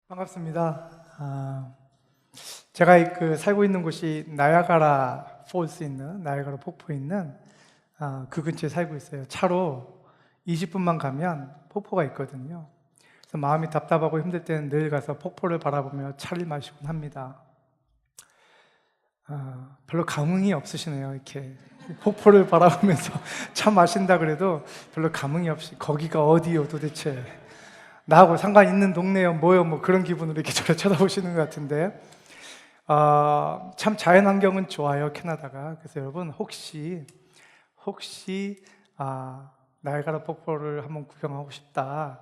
반갑습니다. 제가 살고 있는 곳이 나야가라 폴스 있는 나야가라 폭포에 있는 그 근처에 살고 있어요. 차로 20분만 가면 폭포가 있거든요. 그래서 마음이 답답하고 힘들 때는 늘 가서 폭포를 바라보며 차를 마시곤 합니다. 별로 감흥이 없으시네요. 이렇게 폭포를 바라보면서 차 마신다 그래도 별로 감흥이 없이 거기가 어디요 도대체, 나하고 상관 있는 동네요 뭐요, 뭐 그런 기분으로 이렇게 저를 쳐다보시는 것 같은데, 참 자연환경은 좋아요, 캐나다가. 그래서 여러분 혹시 나이아가라 폭포를 한번 구경하고 싶다,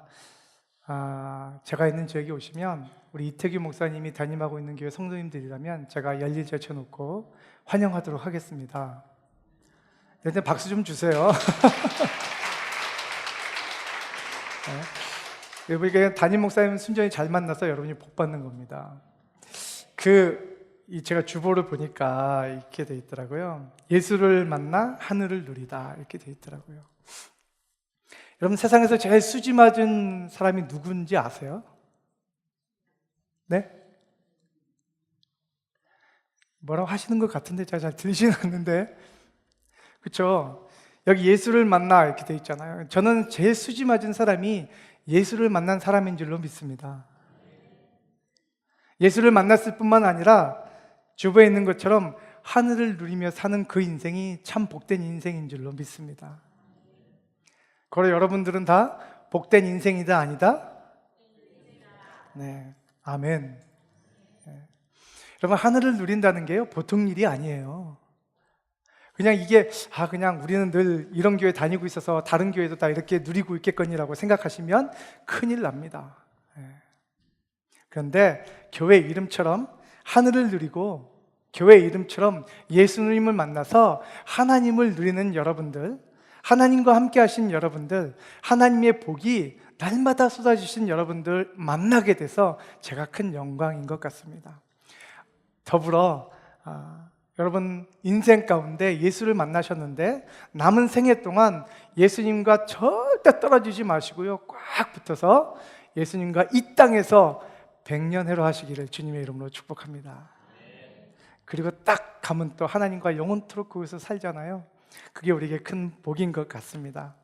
제가 있는 지역에 오시면 우리 이태규 목사님이 담임하고 있는 교회 성도님들이라면 제가 열일 제쳐놓고 환영하도록 하겠습니다. 일단 박수 좀 주세요. 네. 이게 담임 목사님 순전히 잘 만나서 여러분이 복 받는 겁니다. 제가 주보를 보니까 이렇게 돼 있더라고요. 예수를 만나 하늘을 누리다, 이렇게 돼 있더라고요. 여러분, 세상에서 제일 수지 맞은 사람이 누군지 아세요? 네? 뭐라고 하시는 것 같은데 제가 잘 들리지는 않는데, 그렇죠? 여기 예수를 만나 이렇게 돼 있잖아요. 저는 제일 수지 맞은 사람이 예수를 만난 사람인 줄로 믿습니다. 예수를 만났을 뿐만 아니라 주변에 있는 것처럼 하늘을 누리며 사는 그 인생이 참 복된 인생인 줄로 믿습니다. 그럼 여러분들은 다 복된 인생이다, 아니다? 네, 아멘. 네. 여러분, 하늘을 누린다는 게요, 보통 일이 아니에요. 그냥 이게 그냥 우리는 늘 이런 교회 다니고 있어서 다른 교회도 다 이렇게 누리고 있겠거니라고 생각하시면 큰일 납니다. 그런데 교회 이름처럼 하늘을 누리고 교회 이름처럼 예수님을 만나서 하나님을 누리는 여러분들, 하나님과 함께 하신 여러분들, 하나님의 복이 날마다 쏟아지신 여러분들 만나게 돼서 제가 큰 영광인 것 같습니다. 더불어 여러분 인생 가운데 예수를 만나셨는데 남은 생애 동안 예수님과 절대 떨어지지 마시고요, 꽉 붙어서 예수님과 이 땅에서 백년해로 하시기를 주님의 이름으로 축복합니다. 그리고 딱 가면 또 하나님과 영원토록 거기서 살잖아요. 그게 우리에게 큰 복인 것 같습니다.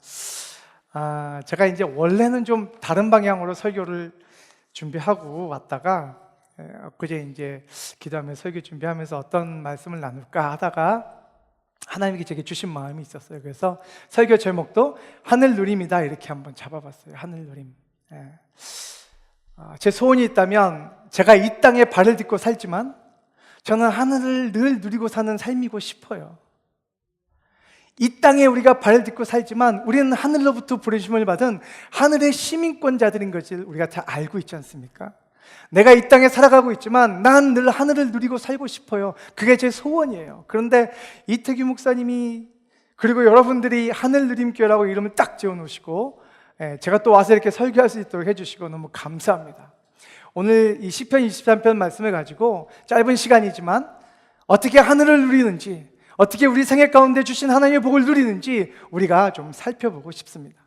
제가 이제 원래는 좀 다른 방향으로 설교를 준비하고 왔다가 엊그제 이제 기도하며 설교 준비하면서 어떤 말씀을 나눌까 하다가 하나님께 제게 주신 마음이 있었어요. 그래서 설교 제목도 하늘 누림이다, 이렇게 한번 잡아봤어요. 하늘 누림. 제 소원이 있다면 제가 이 땅에 발을 딛고 살지만 저는 하늘을 늘 누리고 사는 삶이고 싶어요. 이 땅에 우리가 발을 딛고 살지만 우리는 하늘로부터 부르심을 받은 하늘의 시민권자들인 것을 우리가 다 알고 있지 않습니까? 내가 이 땅에 살아가고 있지만 난 늘 하늘을 누리고 살고 싶어요. 그게 제 소원이에요. 그런데 이태규 목사님이, 그리고 여러분들이 하늘 누림교회라고 이름을 딱 지어놓으시고 제가 또 와서 이렇게 설교할 수 있도록 해주시고 너무 감사합니다. 오늘 이 시편 23편 말씀을 가지고 짧은 시간이지만 어떻게 하늘을 누리는지, 어떻게 우리 생애 가운데 주신 하나님의 복을 누리는지 우리가 좀 살펴보고 싶습니다.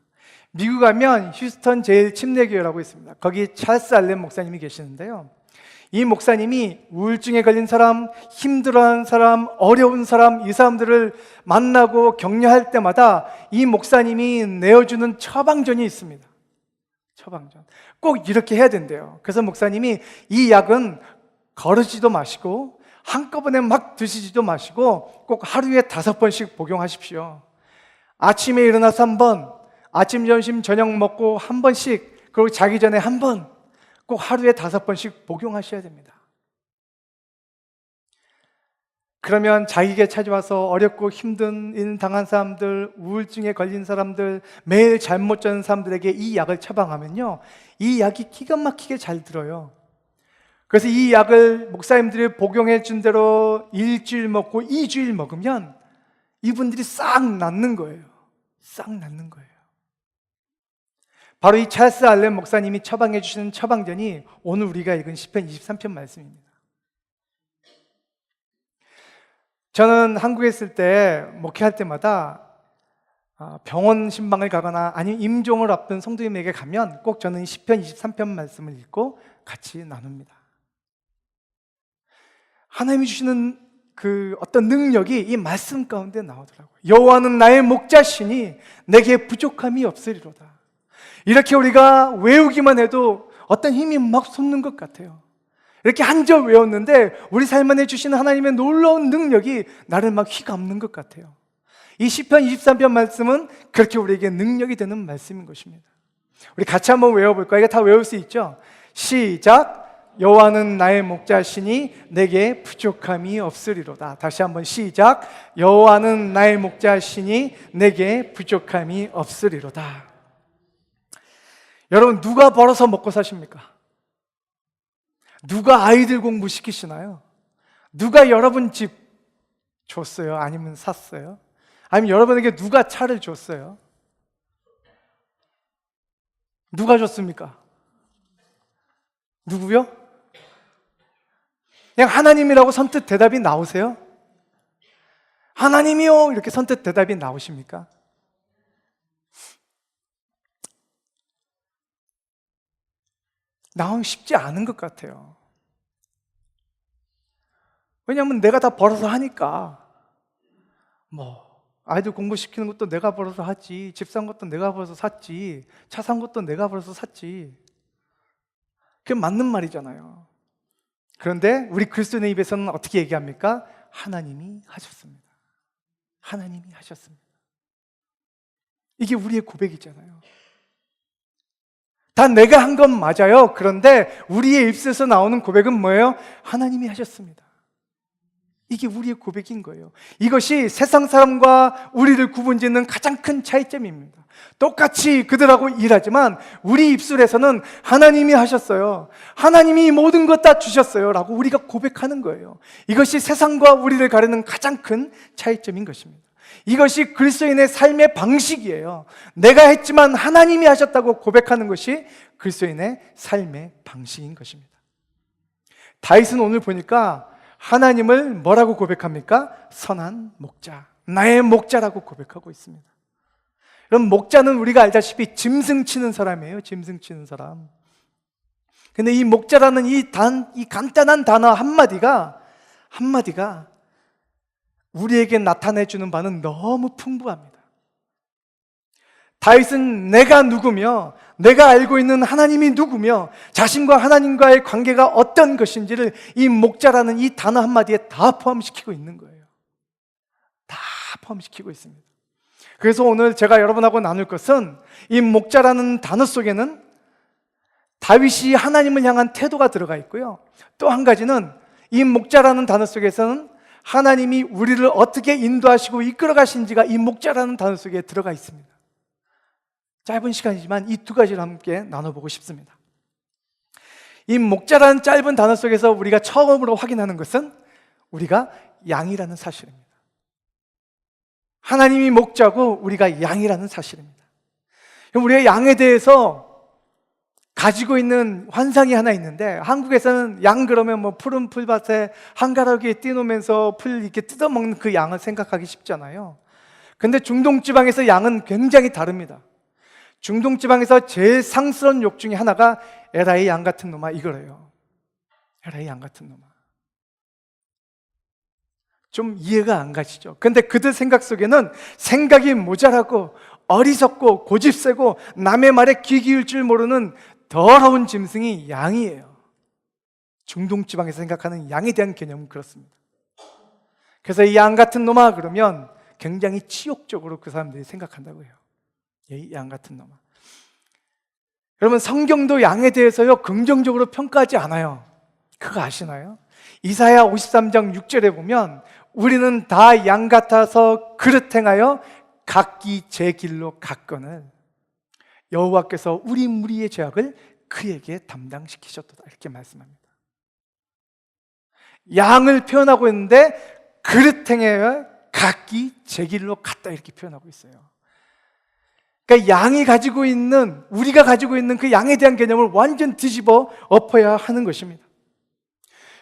미국 가면 휴스턴 제일침례교회라고 있습니다. 거기 찰스 알렌 목사님이 계시는데요, 이 목사님이 우울증에 걸린 사람, 힘들어하는 사람, 어려운 사람, 이 사람들을 만나고 격려할 때마다 이 목사님이 내어주는 처방전이 있습니다. 처방전. 꼭 이렇게 해야 된대요. 그래서 목사님이 이 약은 거르지도 마시고 한꺼번에 막 드시지도 마시고 꼭 하루에 5번씩 복용하십시오. 아침에 일어나서 한 번, 아침, 점심, 저녁 먹고 한 번씩, 그리고 자기 전에 한 번, 꼭 하루에 5번씩 복용하셔야 됩니다. 그러면 자기에게 찾아와서 어렵고 힘든 일 당한 사람들, 우울증에 걸린 사람들, 매일 잠 못 자는 사람들에게 이 약을 처방하면요, 이 약이 기가 막히게 잘 들어요. 그래서 이 약을 목사님들이 복용해 준 대로 일주일 먹고 2주일 먹으면 이분들이 싹 낫는 거예요. 싹 낫는 거예요. 바로 이 찰스 알렌 목사님이 처방해 주시는 처방전이 오늘 우리가 읽은 시편 23편 말씀입니다. 저는 한국에 있을 때 목회할 때마다 병원 신방을 가거나 아니면 임종을 앞둔 성도님에게 가면 꼭 저는 시편 23편 말씀을 읽고 같이 나눕니다. 하나님이 주시는 그 어떤 능력이 이 말씀 가운데 나오더라고요. 여호와는 나의 목자시니 내게 부족함이 없으리로다. 이렇게 우리가 외우기만 해도 어떤 힘이 막 솟는 것 같아요. 이렇게 한 절 외웠는데 우리 삶 안에 주시는 하나님의 놀라운 능력이 나를 막 휘감는 것 같아요. 이 시편 23편 말씀은 그렇게 우리에게 능력이 되는 말씀인 것입니다. 우리 같이 한번 외워볼까요? 이거 다 외울 수 있죠? 시작! 여호와는 나의 목자시니 내게 부족함이 없으리로다. 다시 한번 시작! 여호와는 나의 목자시니 내게 부족함이 없으리로다. 여러분, 누가 벌어서 먹고 사십니까? 누가 아이들 공부시키시나요? 누가 여러분 집 줬어요? 아니면 샀어요? 아니면 여러분에게 누가 차를 줬어요? 누가 줬습니까? 누구요? 그냥 하나님이라고 선뜻 대답이 나오세요? 하나님이요! 이렇게 선뜻 대답이 나오십니까? 나오기 쉽지 않은 것 같아요. 왜냐하면 내가 다 벌어서 하니까. 아이들 공부시키는 것도 내가 벌어서 하지, 집 산 것도 내가 벌어서 샀지, 차 산 것도 내가 벌어서 샀지. 그게 맞는 말이잖아요. 그런데 우리 그리스도인의 입에서는 어떻게 얘기합니까? 하나님이 하셨습니다. 하나님이 하셨습니다. 이게 우리의 고백이잖아요. 다 내가 한 건 맞아요. 그런데 우리의 입술에서 나오는 고백은 뭐예요? 하나님이 하셨습니다. 이게 우리의 고백인 거예요. 이것이 세상 사람과 우리를 구분짓는 가장 큰 차이점입니다. 똑같이 그들하고 일하지만 우리 입술에서는 하나님이 하셨어요. 하나님이 모든 것 다 주셨어요. 라고 우리가 고백하는 거예요. 이것이 세상과 우리를 가르는 가장 큰 차이점인 것입니다. 이것이 그리스도인의 삶의 방식이에요. 내가 했지만 하나님이 하셨다고 고백하는 것이 그리스도인의 삶의 방식인 것입니다. 다윗은 오늘 보니까 하나님을 뭐라고 고백합니까? 선한 목자, 나의 목자라고 고백하고 있습니다. 여러분, 목자는 우리가 알다시피 짐승 치는 사람이에요. 짐승 치는 사람. 근데 이 목자라는 이 간단한 단어 한마디가 우리에게 나타내주는 바는 너무 풍부합니다. 다윗은 내가 누구며 내가 알고 있는 하나님이 누구며 자신과 하나님과의 관계가 어떤 것인지를 이 목자라는 이 단어 한마디에 다 포함시키고 있는 거예요. 다 포함시키고 있습니다. 그래서 오늘 제가 여러분하고 나눌 것은 이 목자라는 단어 속에는 다윗이 하나님을 향한 태도가 들어가 있고요. 또 한 가지는 이 목자라는 단어 속에서는 하나님이 우리를 어떻게 인도하시고 이끌어 가신지가 이 목자라는 단어 속에 들어가 있습니다. 짧은 시간이지만 이 두 가지를 함께 나눠보고 싶습니다. 이 목자라는 짧은 단어 속에서 우리가 처음으로 확인하는 것은 우리가 양이라는 사실입니다. 하나님이 목자고 우리가 양이라는 사실입니다. 우리가 양에 대해서 가지고 있는 환상이 하나 있는데, 한국에서는 양 그러면 푸른 풀밭에 한가락에 뛰노면서 풀 이렇게 뜯어먹는 그 양을 생각하기 쉽잖아요. 근데 중동 지방에서 양은 굉장히 다릅니다. 중동 지방에서 제일 상스러운 욕 중에 하나가 에라이 양 같은 놈아 이거래요. 에라이 양 같은 놈아. 좀 이해가 안 가시죠? 근데 그들 생각 속에는 생각이 모자라고 어리석고 고집세고 남의 말에 귀 기울 줄 모르는 더러운 짐승이 양이에요. 중동 지방에서 생각하는 양에 대한 개념은 그렇습니다. 그래서 이 양 같은 놈아 그러면 굉장히 치욕적으로 그 사람들이 생각한다고 해요. 이 양 같은 놈아. 여러분, 성경도 양에 대해서요 긍정적으로 평가하지 않아요. 그거 아시나요? 이사야 53장 6절에 보면 우리는 다 양 같아서 그릇 행하여 각기 제 길로 갔거늘 여호와께서 우리 무리의 죄악을 그에게 담당시키셨도다, 이렇게 말씀합니다. 양을 표현하고 있는데 그릇 행하여 각기 제 길로 갔다, 이렇게 표현하고 있어요. 그러니까 양이 가지고 있는, 우리가 가지고 있는 그 양에 대한 개념을 완전 뒤집어 엎어야 하는 것입니다.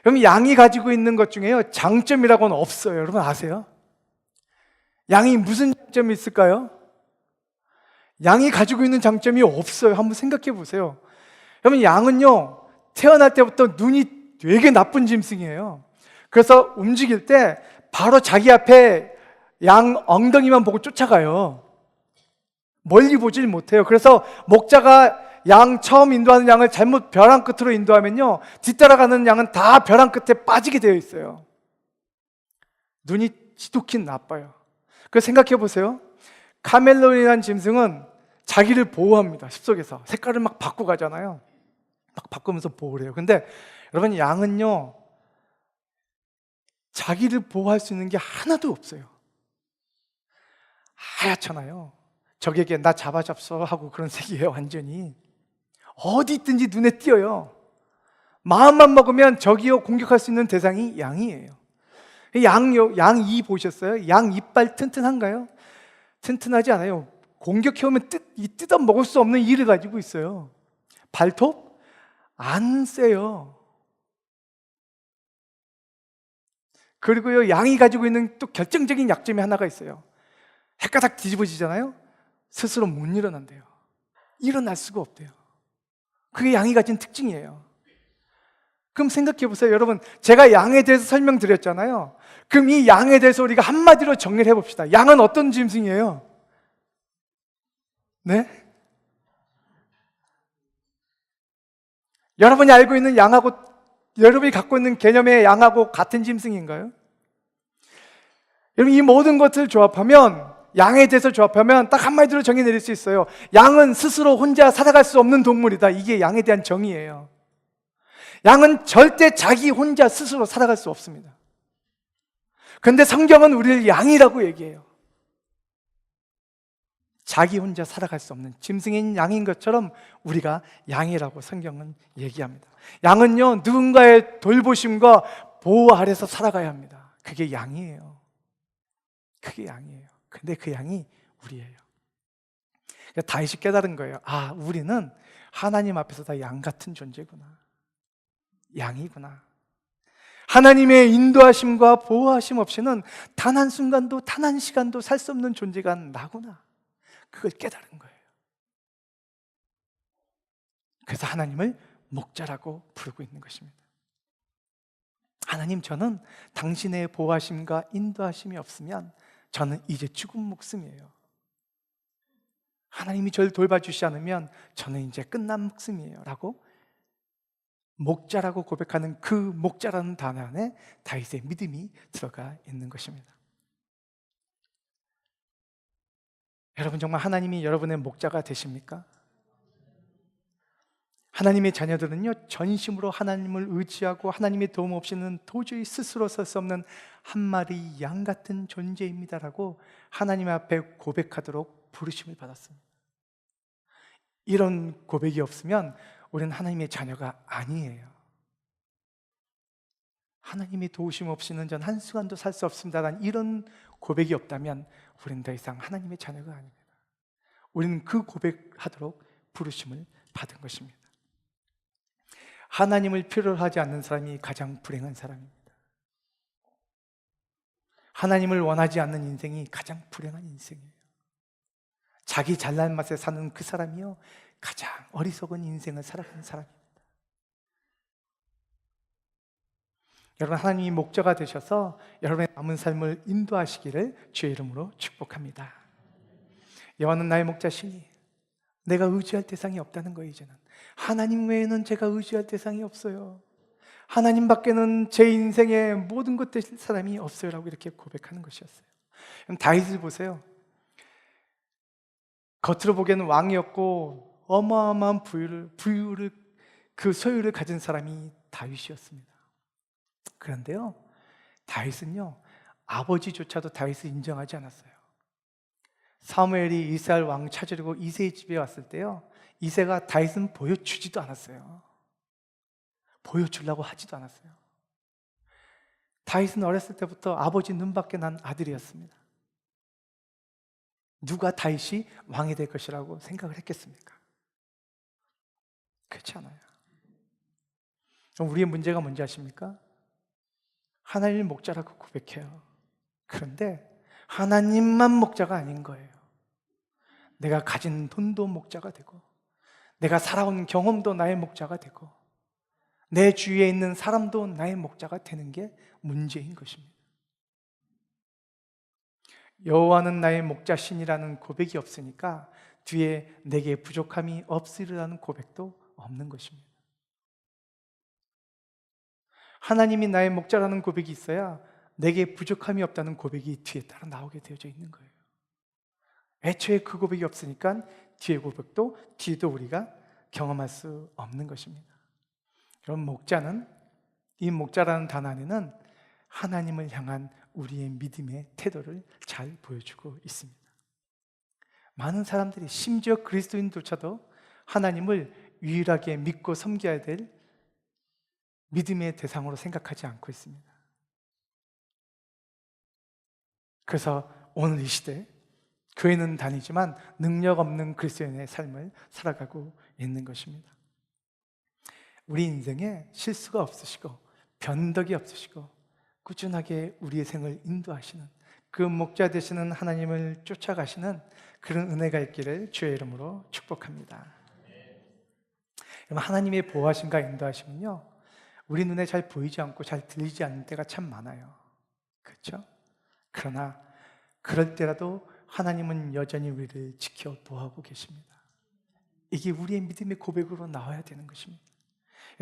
여러분, 양이 가지고 있는 것 중에요 장점이라고는 없어요. 여러분 아세요? 양이 무슨 장점이 있을까요? 양이 가지고 있는 장점이 없어요. 한번 생각해 보세요. 여러분, 양은요, 태어날 때부터 눈이 되게 나쁜 짐승이에요. 그래서 움직일 때 바로 자기 앞에 양 엉덩이만 보고 쫓아가요. 멀리 보질 못해요. 그래서 목자가 양 처음 인도하는 양을 잘못 벼랑 끝으로 인도하면요, 뒤따라가는 양은 다 벼랑 끝에 빠지게 되어 있어요. 눈이 지독히 나빠요. 그래서 생각해 보세요. 카멜론이라는 짐승은 자기를 보호합니다. 숲속에서 색깔을 막 바꾸고 가잖아요. 막 바꾸면서 보호를 해요. 근데 여러분, 양은요, 자기를 보호할 수 있는 게 하나도 없어요. 하얗잖아요. 적에게 나 잡아잡소 하고 그런 색이에요. 완전히 어디 있든지 눈에 띄어요. 마음만 먹으면 적이요 공격할 수 있는 대상이 양이에요. 양 이 보셨어요? 양 이빨 튼튼한가요? 튼튼하지 않아요. 공격해오면 뜯어 먹을 수 없는 이를 가지고 있어요. 발톱? 안 세요. 그리고요, 양이 가지고 있는 또 결정적인 약점이 하나가 있어요. 헷가닥 뒤집어지잖아요? 스스로 못 일어난대요. 일어날 수가 없대요. 그게 양이 가진 특징이에요. 그럼 생각해 보세요. 여러분, 제가 양에 대해서 설명드렸잖아요. 그럼 이 양에 대해서 우리가 한마디로 정리를 해봅시다. 양은 어떤 짐승이에요? 네? 여러분이 알고 있는 양하고, 여러분이 갖고 있는 개념의 양하고 같은 짐승인가요? 여러분, 이 모든 것을 조합하면, 양에 대해서 조합하면 딱 한마디로 정의 내릴 수 있어요. 양은 스스로 혼자 살아갈 수 없는 동물이다. 이게 양에 대한 정의예요. 양은 절대 자기 혼자 스스로 살아갈 수 없습니다. 그런데 성경은 우리를 양이라고 얘기해요. 자기 혼자 살아갈 수 없는 짐승인 양인 것처럼 우리가 양이라고 성경은 얘기합니다. 양은요, 누군가의 돌보심과 보호 아래서 살아가야 합니다. 그게 양이에요. 그게 양이에요. 근데 그 양이 우리예요. 다윗이 깨달은 거예요. 아, 우리는 하나님 앞에서 다 양 같은 존재구나. 양이구나. 하나님의 인도하심과 보호하심 없이는 단 한순간도 단 한 시간도 살 수 없는 존재가 나구나. 그걸 깨달은 거예요. 그래서 하나님을 목자라고 부르고 있는 것입니다. 하나님, 저는 당신의 보호하심과 인도하심이 없으면 저는 이제 죽은 목숨이에요. 하나님이 저를 돌봐주시지 않으면 저는 이제 끝난 목숨이에요 라고 목자라고 고백하는 그 목자라는 단어 안에 다윗의 믿음이 들어가 있는 것입니다. 여러분, 정말 하나님이 여러분의 목자가 되십니까? 하나님의 자녀들은요, 전심으로 하나님을 의지하고 하나님의 도움 없이는 도저히 스스로 설 수 없는 한 마리 양 같은 존재입니다라고 하나님 앞에 고백하도록 부르심을 받았습니다. 이런 고백이 없으면 우리는 하나님의 자녀가 아니에요. 하나님의 도우심 없이는 전 한순간도 살 수 없습니다라는 이런 고백이 없다면 우리는 더 이상 하나님의 자녀가 아닙니다. 우리는 그 고백하도록 부르심을 받은 것입니다. 하나님을 필요로 하지 않는 사람이 가장 불행한 사람입니다. 하나님을 원하지 않는 인생이 가장 불행한 인생이에요. 자기 잘난 맛에 사는 그 사람이요, 가장 어리석은 인생을 살아가는 사람입니다. 여러분, 하나님이 목자가 되셔서 여러분의 남은 삶을 인도하시기를 주의 이름으로 축복합니다. 여호와는 나의 목자시니 내가 의지할 대상이 없다는 거예요. 이제는 하나님 외에는 제가 의지할 대상이 없어요. 하나님 밖에는 제 인생의 모든 것 되실 사람이 없어요 라고 이렇게 고백하는 것이었어요. 그럼 다윗을 보세요. 겉으로 보기에는 왕이었고 어마어마한 부유를 그 소유를 가진 사람이 다윗이었습니다. 그런데요, 다윗은요, 아버지조차도 다윗을 인정하지 않았어요. 사무엘이 이스라엘 왕 찾으려고 이새의 집에 왔을 때요, 이새가 다윗은 보여주지도 않았어요. 보여주려고 하지도 않았어요. 다윗은 어렸을 때부터 아버지 눈밖에 난 아들이었습니다. 누가 다윗이 왕이 될 것이라고 생각을 했겠습니까? 그렇지 않아요. 그럼 우리의 문제가 뭔지 아십니까? 하나님을 목자라고 고백해요. 그런데 하나님만 목자가 아닌 거예요. 내가 가진 돈도 목자가 되고, 내가 살아온 경험도 나의 목자가 되고, 내 주위에 있는 사람도 나의 목자가 되는 게 문제인 것입니다. 여호와는 나의 목자신이라는 고백이 없으니까 뒤에 내게 부족함이 없으리라는 고백도 없는 것입니다. 하나님이 나의 목자라는 고백이 있어야 내게 부족함이 없다는 고백이 뒤에 따라 나오게 되어져 있는 거예요. 애초에 그 고백이 없으니까 뒤의 고백도 뒤도 우리가 경험할 수 없는 것입니다. 그럼 목자는, 이 목자라는 단어 안에는 하나님을 향한 우리의 믿음의 태도를 잘 보여주고 있습니다. 많은 사람들이, 심지어 그리스도인조차도 하나님을 유일하게 믿고 섬겨야 될 믿음의 대상으로 생각하지 않고 있습니다. 그래서 오늘 이 시대 교회는 다니지만 능력 없는 그리스도인의 삶을 살아가고 있는 것입니다. 우리 인생에 실수가 없으시고 변덕이 없으시고 꾸준하게 우리의 생을 인도하시는 그 목자 되시는 하나님을 쫓아가시는 그런 은혜가 있기를 주의 이름으로 축복합니다. 하나님의 보호하심과 인도하심은요, 우리 눈에 잘 보이지 않고 잘 들리지 않는 때가 참 많아요. 그렇죠? 그러나 그럴 때라도 하나님은 여전히 우리를 지켜 보호하고 계십니다. 이게 우리의 믿음의 고백으로 나와야 되는 것입니다.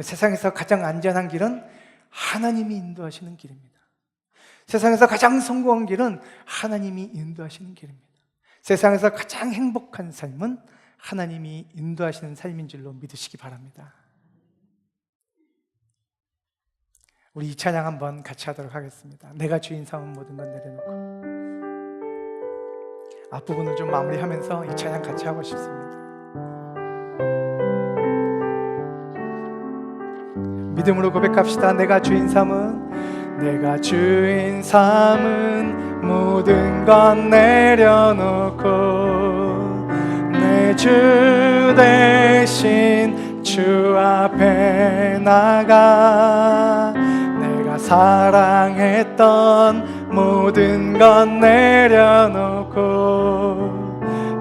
세상에서 가장 안전한 길은 하나님이 인도하시는 길입니다. 세상에서 가장 성공한 길은 하나님이 인도하시는 길입니다. 세상에서 가장 행복한 삶은 하나님이 인도하시는 삶인 줄로 믿으시기 바랍니다. 우리 이 찬양 한번 같이 하도록 하겠습니다. 내가 주인 삼은 모든 건 내려놓고. 앞부분을 좀 마무리하면서 이 찬양 같이 하고 싶습니다. 믿음으로 고백합시다. 내가 주인 삼은 모든 건 내려놓고 내 주 대신 주 앞에 나가 내가 사랑했던 모든 건 내려놓고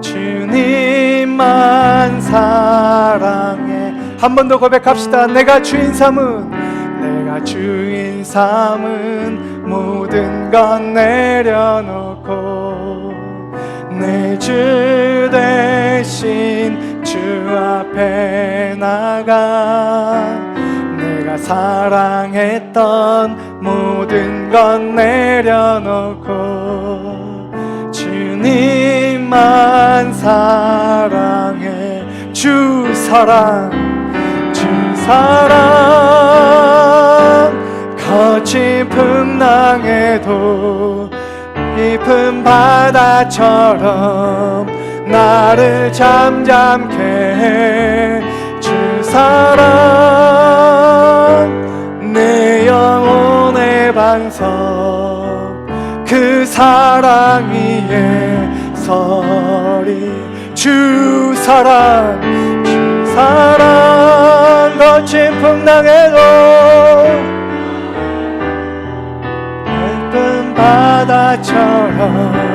주님만 사랑해. 한 번 더 고백합시다. 내가 주인 삼은 모든 건 내려놓고 내 주 대신 주 앞에 나가 내가 사랑했던 모든 건 내려놓고 주님만 사랑해. 주 사랑 거친 풍랑에도 깊은 바다처럼 나를 잠잠케 해. 주 사랑 내 영혼의 반석 그 사랑 위에 서리. 주 사랑 거친 풍랑에도 깊은 바다처럼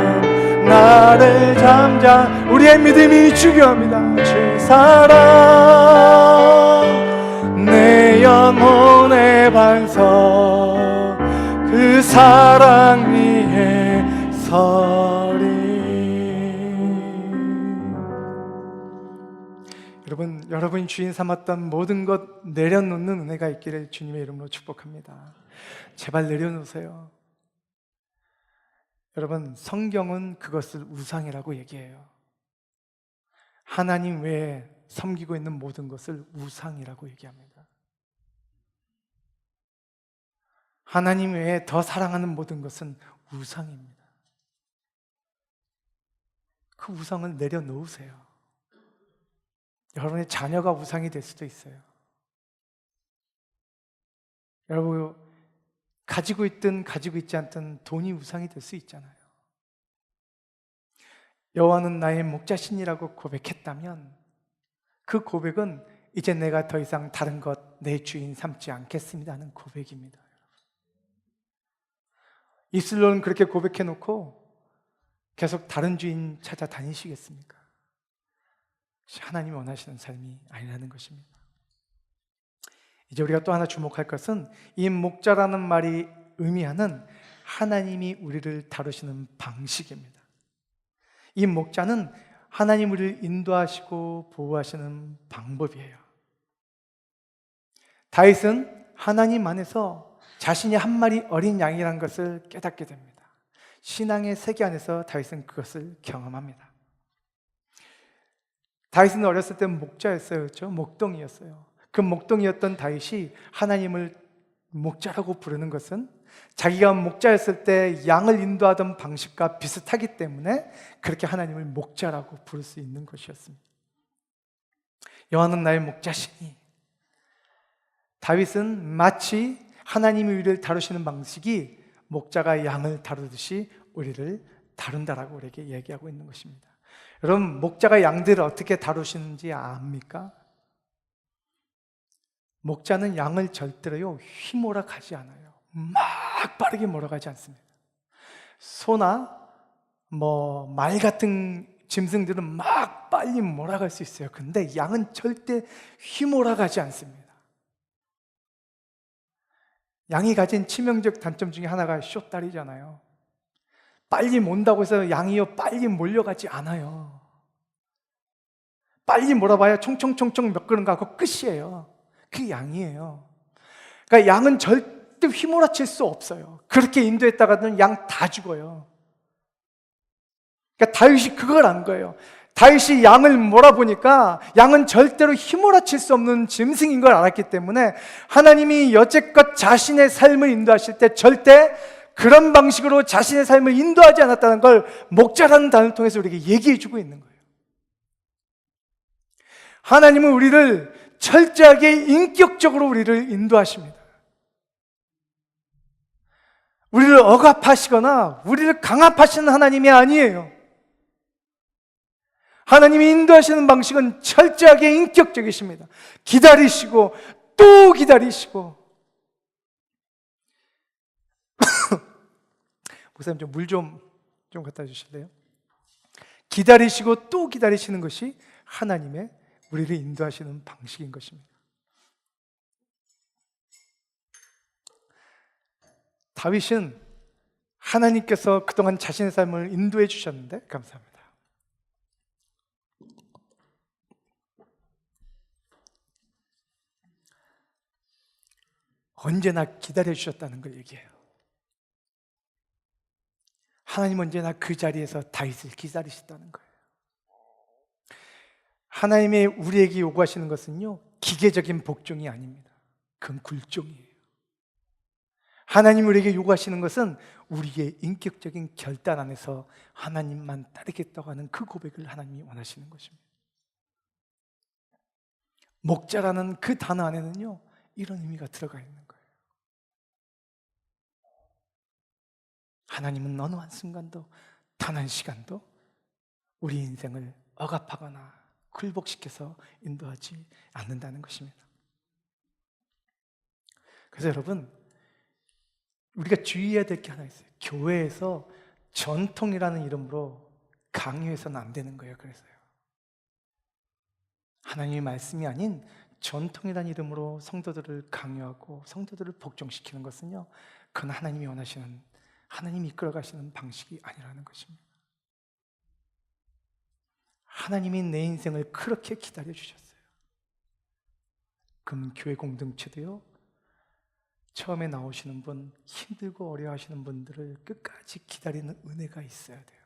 나를 잠잠. 우리의 믿음이 중요합니다. 주 사랑 내 영혼의 반석 그 사랑 위에 서리. 여러분이 주인 삼았던 모든 것 내려놓는 은혜가 있기를 주님의 이름으로 축복합니다. 제발 내려놓으세요. 여러분, 성경은 그것을 우상이라고 얘기해요. 하나님 외에 섬기고 있는 모든 것을 우상이라고 얘기합니다. 하나님 외에 더 사랑하는 모든 것은 우상입니다. 그 우상을 내려놓으세요. 여러분의 자녀가 우상이 될 수도 있어요. 여러분, 가지고 있든 가지고 있지 않든 돈이 우상이 될 수 있잖아요. 여호와는 나의 목자신이라고 고백했다면 그 고백은 이제 내가 더 이상 다른 것 내 주인 삼지 않겠습니다 하는 고백입니다. 입술로는 그렇게 고백해놓고 계속 다른 주인 찾아 다니시겠습니까? 하나님이 원하시는 삶이 아니라는 것입니다. 이제 우리가 또 하나 주목할 것은 이 목자라는 말이 의미하는 하나님이 우리를 다루시는 방식입니다. 이 목자는 하나님 우리를 인도하시고 보호하시는 방법이에요. 다윗은 하나님 안에서 자신이 한 마리 어린 양이라는 것을 깨닫게 됩니다. 신앙의 세계 안에서 다윗은 그것을 경험합니다. 다윗은 어렸을 때 목자였어요. 그렇죠? 목동이었어요. 그 목동이었던 다윗이 하나님을 목자라고 부르는 것은 자기가 목자였을 때 양을 인도하던 방식과 비슷하기 때문에 그렇게 하나님을 목자라고 부를 수 있는 것이었습니다. 여호와는 나의 목자시니, 다윗은 마치 하나님이 우리를 다루시는 방식이 목자가 양을 다루듯이 우리를 다룬다라고 우리에게 얘기하고 있는 것입니다. 여러분, 목자가 양들을 어떻게 다루시는지 압니까? 목자는 양을 절대로요 휘몰아 가지 않아요. 막 빠르게 몰아가지 않습니다. 소나 말 같은 짐승들은 막 빨리 몰아갈 수 있어요. 근데 양은 절대 휘몰아가지 않습니다. 양이 가진 치명적 단점 중에 하나가 쇼다리잖아요. 빨리 몬다고 해서 양이요 빨리 몰려가지 않아요. 빨리 몰아봐야 총총총총 몇 걸음 가고 끝이에요. 그게 양이에요. 그러니까 양은 절대 휘몰아칠 수 없어요. 그렇게 인도했다가는 양 다 죽어요. 그러니까 다윗이 그걸 안 거예요. 다윗이 양을 몰아보니까 양은 절대로 휘몰아칠 수 없는 짐승인 걸 알았기 때문에 하나님이 여태껏 자신의 삶을 인도하실 때 절대 그런 방식으로 자신의 삶을 인도하지 않았다는 걸 목자라는 단어를 통해서 우리에게 얘기해 주고 있는 거예요. 하나님은 우리를 철저하게 인격적으로 우리를 인도하십니다. 우리를 억압하시거나 우리를 강압하시는 하나님이 아니에요. 하나님이 인도하시는 방식은 철저하게 인격적이십니다. 기다리시고 또 기다리시고. 목사님 좀 물 좀 갖다 주실래요? 기다리시고 또 기다리시는 것이 하나님의 우리를 인도하시는 방식인 것입니다. 다윗은 하나님께서 그동안 자신의 삶을 인도해 주셨는데 감사합니다. 언제나 기다려 주셨다는 걸 얘기해요. 하나님 언제나 그 자리에서 다윗을 기다리셨다는 거예요. 하나님의 우리에게 요구하시는 것은요 기계적인 복종이 아닙니다. 그건 굴종이에요. 하나님 우리에게 요구하시는 것은 우리의 인격적인 결단 안에서 하나님만 따르겠다고 하는 그 고백을 하나님이 원하시는 것입니다. 목자라는 그 단어 안에는요 이런 의미가 들어가 있는 거예요. 하나님은 어느 한순간도 단 한 시간도 우리 인생을 억압하거나 굴복시켜서 인도하지 않는다는 것입니다. 그래서 여러분, 우리가 주의해야 될 게 하나 있어요. 교회에서 전통이라는 이름으로 강요해서는 안 되는 거예요. 그래서요, 하나님의 말씀이 아닌 전통이라는 이름으로 성도들을 강요하고 성도들을 복종시키는 것은요, 그건 하나님이 원하시는, 하나님이 이끌어 가시는 방식이 아니라는 것입니다. 하나님이 내 인생을 그렇게 기다려 주셨어요. 그럼 교회 공동체도요, 처음에 나오시는 분, 힘들고 어려워하시는 분들을 끝까지 기다리는 은혜가 있어야 돼요.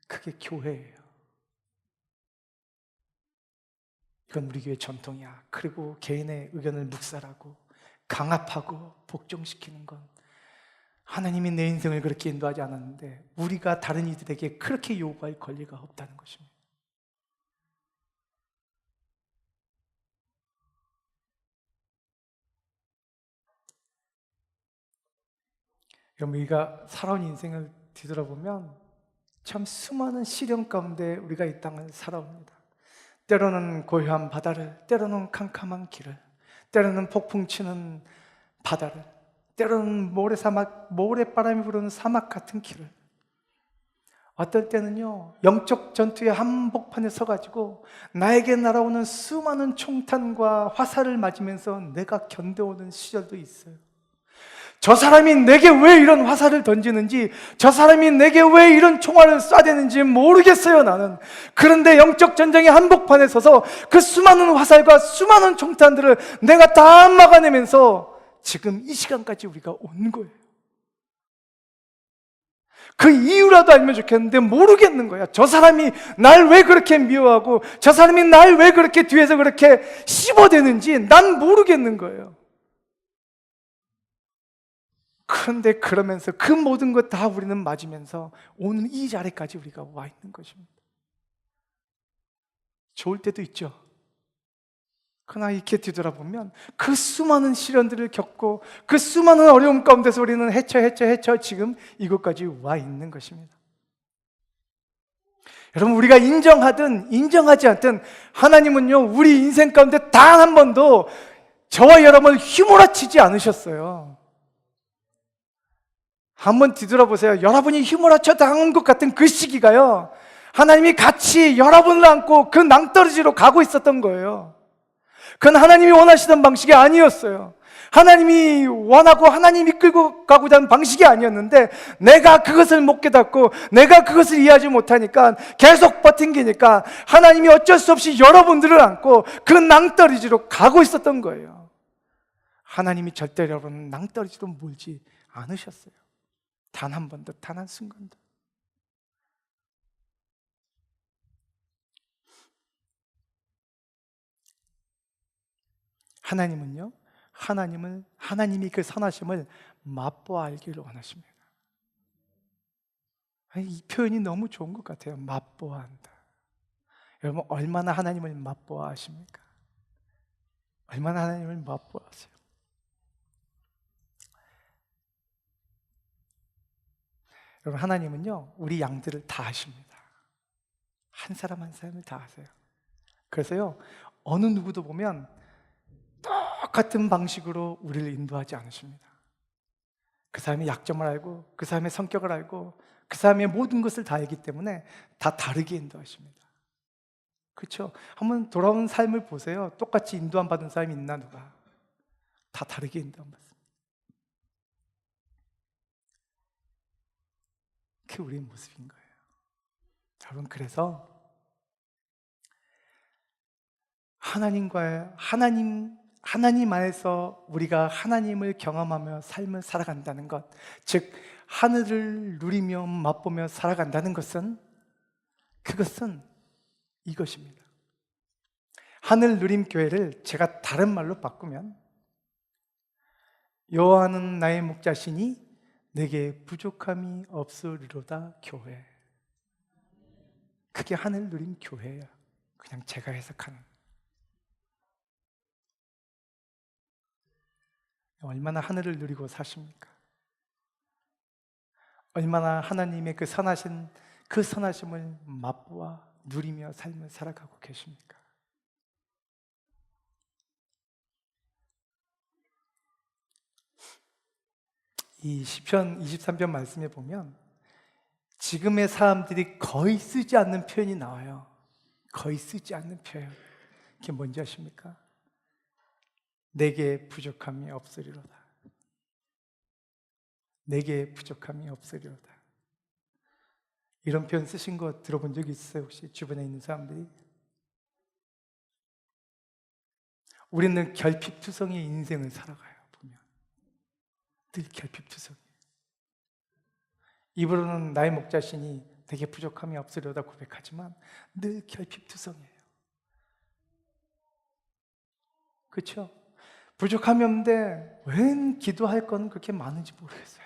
그게 교회예요. 이건 우리 교회 전통이야. 그리고 개인의 의견을 묵살하고 강압하고 복종시키는 건 하나님이 내 인생을 그렇게 인도하지 않았는데 우리가 다른 이들에게 그렇게 요구할 권리가 없다는 것입니다. 여러분, 우리가 살아온 인생을 뒤돌아보면 참 수많은 시련 가운데 우리가 이 땅을 살아옵니다. 때로는 고요한 바다를, 때로는 캄캄한 길을, 때로는 폭풍 치는 바다를, 때로는 모래바람이 부르는 사막 같은 길을, 어떨 때는요, 영적 전투의 한복판에 서가지고 나에게 날아오는 수많은 총탄과 화살을 맞으면서 내가 견뎌오는 시절도 있어요. 저 사람이 내게 왜 이런 화살을 던지는지, 저 사람이 내게 왜 이런 총알을 쏴대는지 모르겠어요, 나는. 그런데 영적 전쟁의 한복판에 서서 그 수많은 화살과 수많은 총탄들을 내가 다 막아내면서 지금 이 시간까지 우리가 온 거예요. 그 이유라도 알면 좋겠는데 모르겠는 거야. 저 사람이 날 왜 그렇게 미워하고, 저 사람이 날 왜 그렇게 뒤에서 그렇게 씹어대는지 난 모르겠는 거예요. 그런데 그러면서 그 모든 것 다 우리는 맞으면서 오늘 이 자리까지 우리가 와 있는 것입니다. 좋을 때도 있죠. 그러나 이렇게 뒤돌아보면 그 수많은 시련들을 겪고 그 수많은 어려움 가운데서 우리는 헤쳐 지금 이곳까지 와 있는 것입니다. 여러분, 우리가 인정하든 인정하지 않든 하나님은요, 우리 인생 가운데 단 한 번도 저와 여러분을 휘몰아치지 않으셨어요. 한번 뒤돌아보세요. 여러분이 휘몰아쳐 당한 것 같은 그 시기가요, 하나님이 같이 여러분을 안고 그 낭떠러지로 가고 있었던 거예요. 그건 하나님이 원하시던 방식이 아니었어요. 하나님이 원하고 하나님이 끌고 가고자 하는 방식이 아니었는데, 내가 그것을 못 깨닫고 내가 그것을 이해하지 못하니까 계속 버틴기니까 하나님이 어쩔 수 없이 여러분들을 안고 그 낭떠러지로 가고 있었던 거예요. 하나님이 절대로 여러분 낭떠러지로 몰지 않으셨어요. 단 한 번도, 단 한 순간도. 하나님은요, 하나님이 그 선하심을 맛보아 알기를 원하십니다. 이 표현이 너무 좋은 것 같아요. 맛보아 한다. 여러분, 얼마나 하나님을 맛보아 하십니까? 얼마나 하나님을 맛보아 하세요? 여러분, 하나님은요, 우리 양들을 다 아십니다. 한 사람 한 사람을 다 아세요. 그래서요, 어느 누구도 보면 똑같은 방식으로 우리를 인도하지 않으십니다. 그 사람의 약점을 알고, 그 사람의 성격을 알고, 그 사람의 모든 것을 다 알기 때문에 다 다르게 인도하십니다. 그렇죠? 한번 돌아온 삶을 보세요. 똑같이 인도함 받은 사람이 있나, 누가? 다 다르게 인도함 받습니다. 그게 우리의 모습인 거예요. 여러분, 그래서 하나님 안에서 우리가 하나님을 경험하며 삶을 살아간다는 것, 즉 하늘을 누리며 맛보며 살아간다는 것은, 그것은 이것입니다. 하늘 누림 교회를 제가 다른 말로 바꾸면, 여호와는 나의 목자시니 내게 부족함이 없으리로다 교회. 그게 하늘 누림 교회예요. 그냥 제가 해석하는. 얼마나 하늘을 누리고 사십니까? 얼마나 하나님의 그 선하심을 맛보아 누리며 삶을 살아가고 계십니까? 이 시편 23편 말씀에 보면 지금의 사람들이 거의 쓰지 않는 표현이 나와요. 거의 쓰지 않는 표현. 그게 뭔지 아십니까? 내게 부족함이 없으리로다. 내게 부족함이 없으리로다. 이런 표현 쓰신 거 들어본 적 있어요? 혹시 주변에 있는 사람들이? 우리는 결핍투성이의 인생을 살아가요. 보면 늘 결핍투성이. 입으로는 나의 목자시니 내게 부족함이 없으리로다 고백하지만 늘 결핍투성이에요. 그렇죠? 부족함이 없는데 웬 기도할 건 그렇게 많은지 모르겠어요.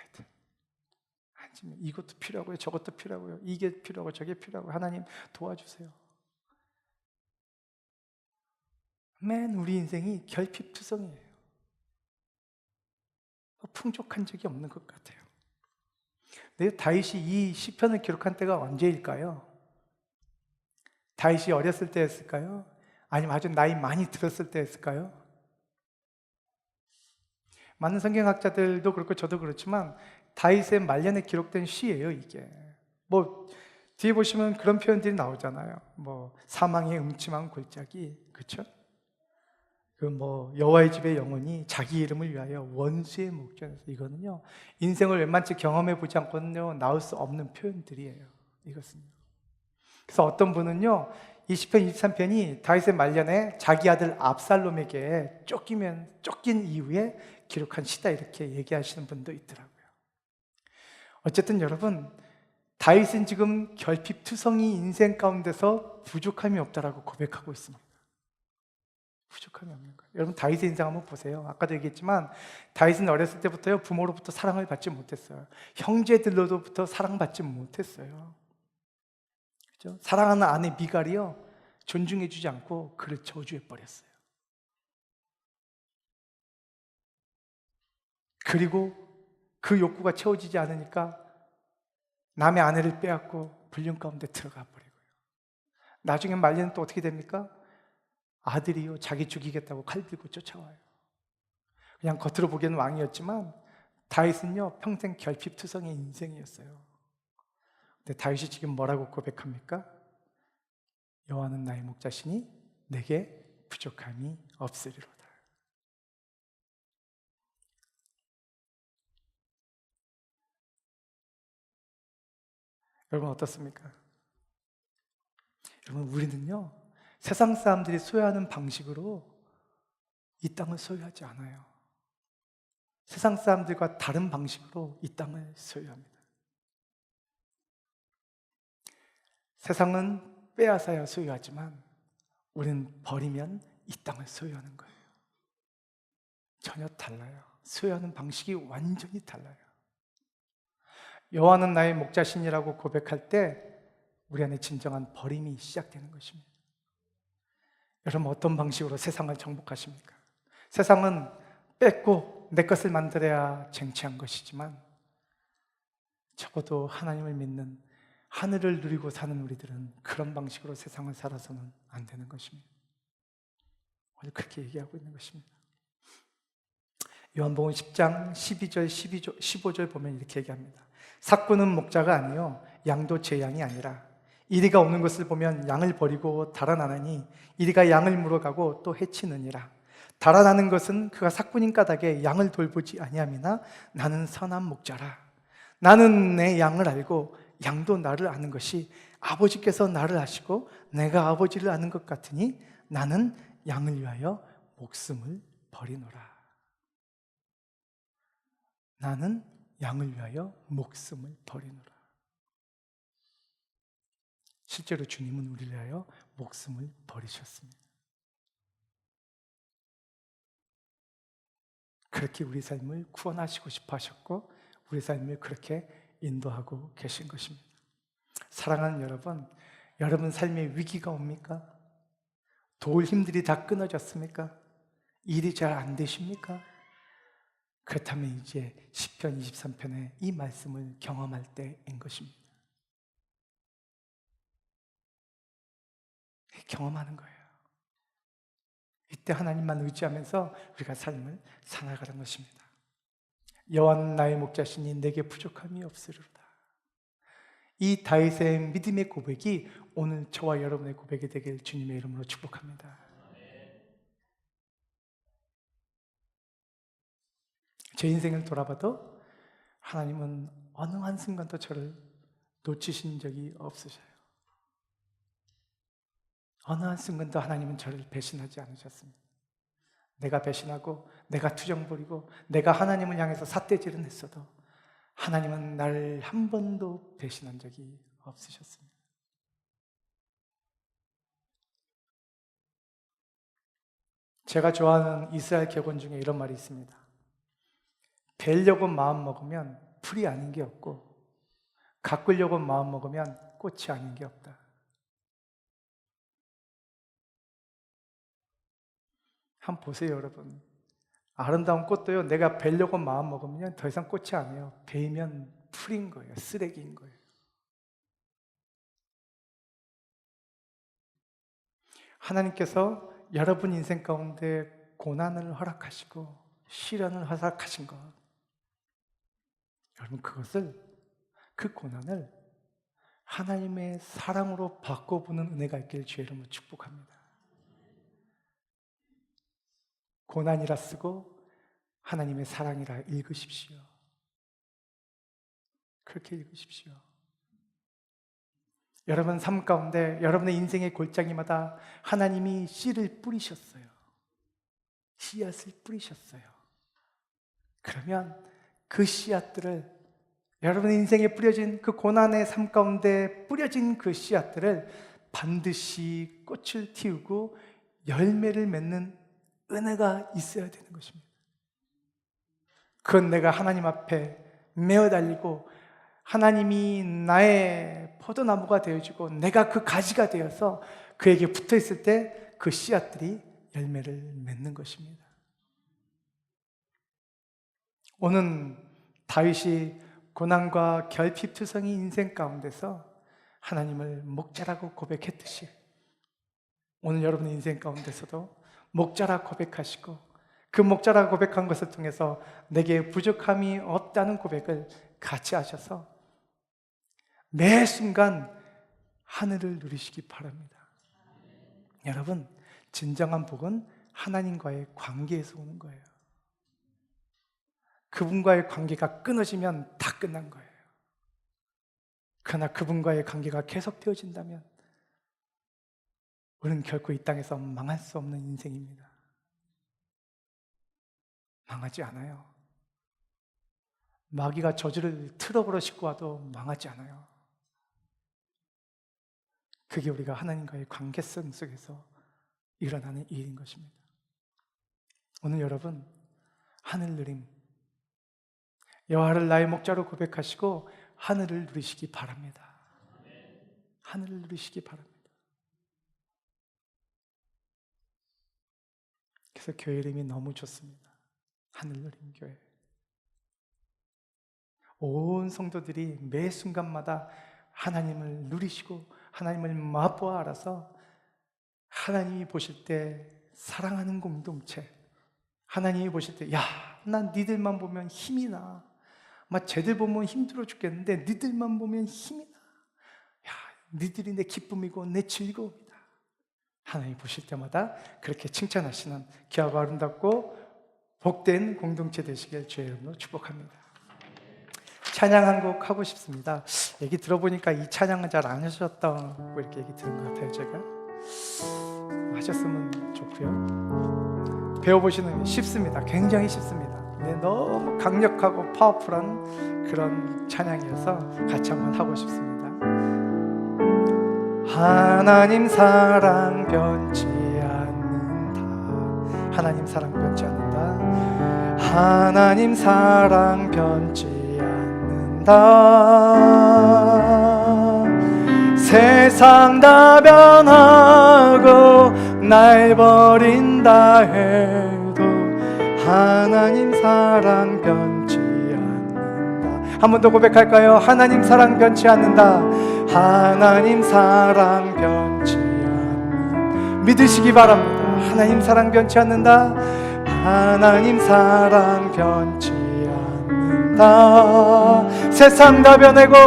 하여튼 이것도 필요하고요, 저것도 필요하고요, 이게 필요하고 저게 필요하고, 하나님 도와주세요. 맨 우리 인생이 결핍투성이에요. 풍족한 적이 없는 것 같아요. 근데 다윗이 이 시편을 기록한 때가 언제일까요? 다윗이 어렸을 때였을까요? 아니면 아주 나이 많이 들었을 때였을까요? 많은 성경학자들도 그렇고 저도 그렇지만 다윗의 말년에 기록된 시예요, 이게. 뭐 뒤에 보시면 그런 표현들이 나오잖아요. 뭐 사망의 음침한 골짜기, 그렇죠? 그 뭐 여호와의 집의 영혼이 자기 이름을 위하여 원수의 목전에서, 이거는요 인생을 웬만치 경험해 보지 않고는요 나올 수 없는 표현들이에요. 이것은요. 그래서 어떤 분은요 이 시편 23편이 다윗의 말년에 자기 아들 압살롬에게 쫓긴 이후에 기록한 시다, 이렇게 얘기하시는 분도 있더라고요. 어쨌든 여러분, 다윗은 지금 결핍투성이 인생 가운데서 부족함이 없다라고 고백하고 있습니다. 부족함이 없는 거예요. 여러분, 다윗의 인생 한번 보세요. 아까도 얘기했지만 다윗은 어렸을 때부터요 부모로부터 사랑을 받지 못했어요. 형제들로부터 사랑받지 못했어요. 그렇죠? 사랑하는 아내 미갈이요 존중해주지 않고 그를 저주해 버렸어요. 그리고 그 욕구가 채워지지 않으니까 남의 아내를 빼앗고 불륜 가운데 들어가 버리고요. 나중에 말리는 또 어떻게 됩니까? 아들이요 자기 죽이겠다고 칼 들고 쫓아와요. 그냥 겉으로 보기에는 왕이었지만 다윗은요 평생 결핍투성의 인생이었어요. 근데 다윗이 지금 뭐라고 고백합니까? 여호와는 나의 목자시니 내게 부족함이 없으리로다. 여러분 어떻습니까? 여러분, 우리는요 세상 사람들이 소유하는 방식으로 이 땅을 소유하지 않아요. 세상 사람들과 다른 방식으로 이 땅을 소유합니다. 세상은 빼앗아야 소유하지만 우리는 버리면 이 땅을 소유하는 거예요. 전혀 달라요. 소유하는 방식이 완전히 달라요. 여호와는 나의 목자신이라고 고백할 때 우리 안에 진정한 버림이 시작되는 것입니다. 여러분, 어떤 방식으로 세상을 정복하십니까? 세상은 뺏고 내 것을 만들어야 쟁취한 것이지만 적어도 하나님을 믿는, 하늘을 누리고 사는 우리들은 그런 방식으로 세상을 살아서는 안 되는 것입니다. 오늘 그렇게 얘기하고 있는 것입니다. 요한복음 10장 12절, 15절 보면 이렇게 얘기합니다. 삭구는 목자가 아니요 양도 제 양이 아니라 이리가 오는 것을 보면 양을 버리고 달아나느니 이리가 양을 물어가고 또 해치느니라. 달아나는 것은 그가 삭군인 까닭에 양을 돌보지 아니함이나 나는 선한 목자라. 나는 내 양을 알고 양도 나를 아는 것이 아버지께서 나를 아시고 내가 아버지를 아는 것 같으니 나는 양을 위하여 목숨을 버리노라. 나는 양을 위하여 목숨을 버리노라. 실제로 주님은 우리를 위하여 목숨을 버리셨습니다. 그렇게 우리 삶을 구원하시고 싶어 하셨고 우리 삶을 그렇게 인도하고 계신 것입니다. 사랑하는 여러분, 여러분 삶에 위기가 옵니까? 도울 힘들이 다 끊어졌습니까? 일이 잘 안 되십니까? 그렇다면 이제 시편 23편의 이 말씀을 경험할 때인 것입니다. 경험하는 거예요. 이때 하나님만 의지하면서 우리가 삶을 살아가는 것입니다. 여호와는 나의 목자시니 내게 부족함이 없으리로다. 이 다윗의 믿음의 고백이 오늘 저와 여러분의 고백이 되길 주님의 이름으로 축복합니다. 제 인생을 돌아봐도 하나님은 어느 한순간도 저를 놓치신 적이 없으셔요. 어느 한순간도 하나님은 저를 배신하지 않으셨습니다. 내가 배신하고 내가 투정 부리고 내가 하나님을 향해서 삿대질은 했어도 하나님은 나를 한 번도 배신한 적이 없으셨습니다. 제가 좋아하는 이스라엘 격언 중에 이런 말이 있습니다. 뵈려고 마음 먹으면 풀이 아닌 게 없고 가꾸려고 마음 먹으면 꽃이 아닌 게 없다. 한번 보세요, 여러분. 아름다운 꽃도요, 내가 뵈려고 마음 먹으면 더 이상 꽃이 아니에요. 베이면 풀인 거예요. 쓰레기인 거예요. 하나님께서 여러분 인생 가운데 고난을 허락하시고 시련을 허락하신 것, 여러분 그 고난을 하나님의 사랑으로 바꿔보는 은혜가 있길 주의 이름으로 축복합니다. 고난이라 쓰고 하나님의 사랑이라 읽으십시오. 그렇게 읽으십시오. 여러분 삶 가운데 여러분의 인생의 골짜기마다 하나님이 씨를 뿌리셨어요. 씨앗을 뿌리셨어요. 그러면 그 씨앗들을, 여러분의 인생에 뿌려진 그 고난의 삶 가운데 뿌려진 그 씨앗들을 반드시 꽃을 틔우고 열매를 맺는 은혜가 있어야 되는 것입니다. 그건 내가 하나님 앞에 메어 달리고 하나님이 나의 포도나무가 되어주고 내가 그 가지가 되어서 그에게 붙어 있을 때 그 씨앗들이 열매를 맺는 것입니다. 오늘 다윗이 고난과 결핍투성이 인생 가운데서 하나님을 목자라고 고백했듯이 오늘 여러분의 인생 가운데서도 목자라 고백하시고 그 목자라 고백한 것을 통해서 내게 부족함이 없다는 고백을 같이 하셔서 매 순간 하늘을 누리시기 바랍니다. 여러분, 진정한 복은 하나님과의 관계에서 오는 거예요. 그분과의 관계가 끊어지면 다 끝난 거예요. 그러나 그분과의 관계가 계속되어진다면 우리는 결코 이 땅에서 망할 수 없는 인생입니다. 망하지 않아요. 마귀가 저주를 트럭으로 싣고 와도 망하지 않아요. 그게 우리가 하나님과의 관계성 속에서 일어나는 일인 것입니다. 오늘 여러분, 하늘 누림, 여호와를 나의 목자로 고백하시고 하늘을 누리시기 바랍니다. 하늘을 누리시기 바랍니다. 그래서 교회 이름이 너무 좋습니다. 하늘누림 교회. 온 성도들이 매 순간마다 하나님을 누리시고 하나님을 맛보아 알아서 하나님이 보실 때 사랑하는 공동체, 하나님이 보실 때 야, 난 니들만 보면 힘이 나. 막 쟤들 보면 힘들어 죽겠는데 니들만 보면 힘이 나. 야, 니들이 내 기쁨이고 내 즐거움이다. 하나님 보실 때마다 그렇게 칭찬하시는 귀하고 아름답고 복된 공동체 되시길 주의 이름으로 축복합니다. 찬양 한 곡 하고 싶습니다. 얘기 들어보니까 이 찬양은 잘 안 하셨다고 이렇게 얘기 들은 것 같아요. 제가 하셨으면 좋고요. 배워보시는 게 쉽습니다. 굉장히 쉽습니다. 네, 너무 강력하고 파워풀한 그런 찬양이어서 같이 한번 하고 싶습니다. 하나님 사랑 변치 않는다. 하나님 사랑 변치 않는다. 하나님 사랑 변치 않는다. 세상 다 변하고 날 버린다 해도 하나님 사랑 변치 않는다. 한 번 더 고백할까요? 하나님 사랑 변치 않는다. 하나님 사랑 변치 않는다. 믿으시기 바랍니다. 하나님 사랑 변치 않는다. 하나님 사랑 변치 않는다. 세상 다 변하고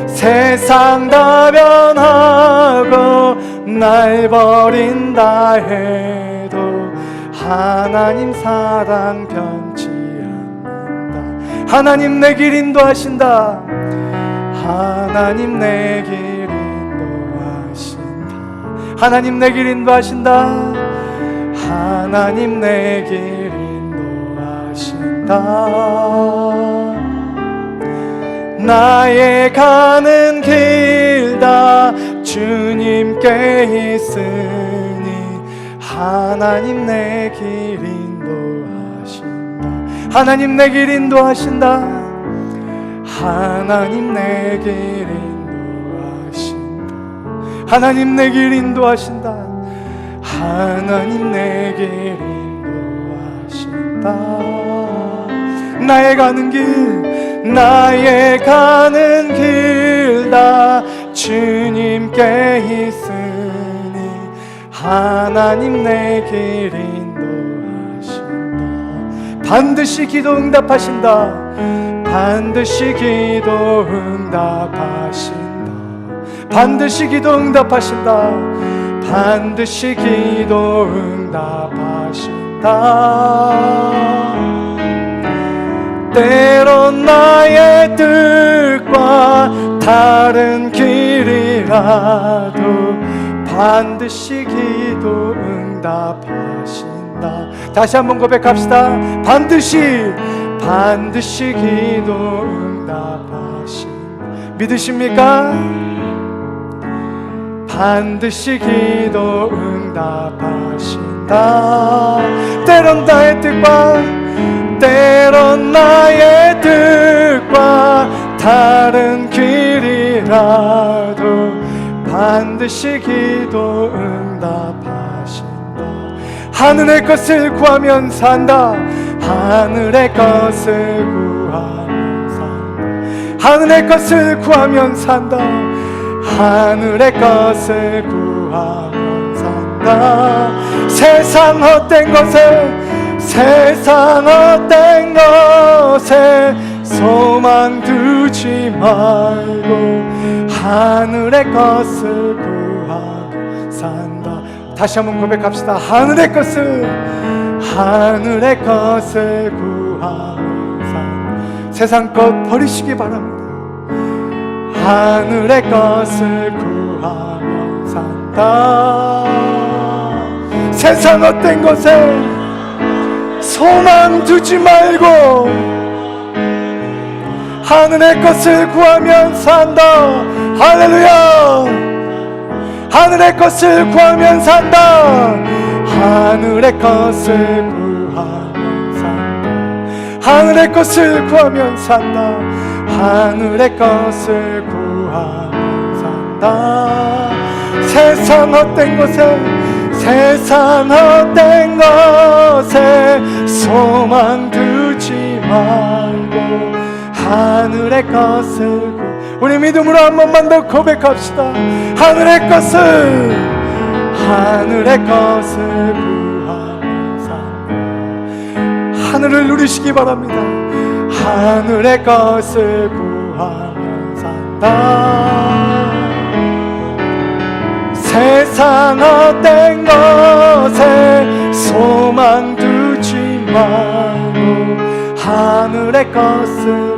세상 다 변하고 날 버린다 해도 하나님 사랑 변치 않는다. 하나님 내 길 인도하신다. 하나님 내 길 인도하신다. 하나님 내 길 인도하신다. 하나님 내 길 인도하신다. 나의 가는 길 다 주님께 있으니 하나님 내 길 인도하신다. 하나님 내 길 인도하신다. 하나님 내 길 인도하신다. 하나님 내 길 인도하신다. 하나님 내 길 인도하신다. 나의 가는 길, 나의 가는 길 다 주님께 있으니 하나님 내 길 인도하신다. 반드시 기도 응답하신다. 반드시 기도 응답하신다. 반드시 기도 응답하신다. 반드시 기도 응답하신다. 때론 나의 뜻과 다른 길이라도 반드시 기도 응답하신다. 다시 한번 고백합시다. 반드시 기도 응답하신다. 믿으십니까? 반드시 기도 응답하신다. 때론 나의 뜻과 다른 길이라도 반드시 기도 응답하신다. 하늘의 것을 구하면 산다. 하늘의 것을 구하면 산다. 하늘의 것을 구하면 산다. 하늘의 것을 구하면 산다. 세상 헛된 것에 소망 두지 말고 하늘의 것을 구하면 산다. 다시 한번 고백합시다. 하늘의 것을 구하면 산다. 세상 것 버리시기 바랍니다. 하늘의 것을 구하면 산다. 세상 헛된 것에 소망 두지 말고 하늘의 것을 구하면 산다. 할렐루야. 하늘의 것을 구하면 산다. 하늘의 것을 구하면 산다. 하늘의 것을 구하면 산다. 하늘의 것을 구하면 산다. 세상 헛된 것에 소망 두지 말고 하늘의 것을 우리 믿음으로 한 번만 더 고백합시다. 하늘의 것을 구하면 산다. 하늘을 누리시기 바랍니다. 하늘의 것을 구하면 산다. 세상 헛된 것에 소망 두지 말고 하늘의 것을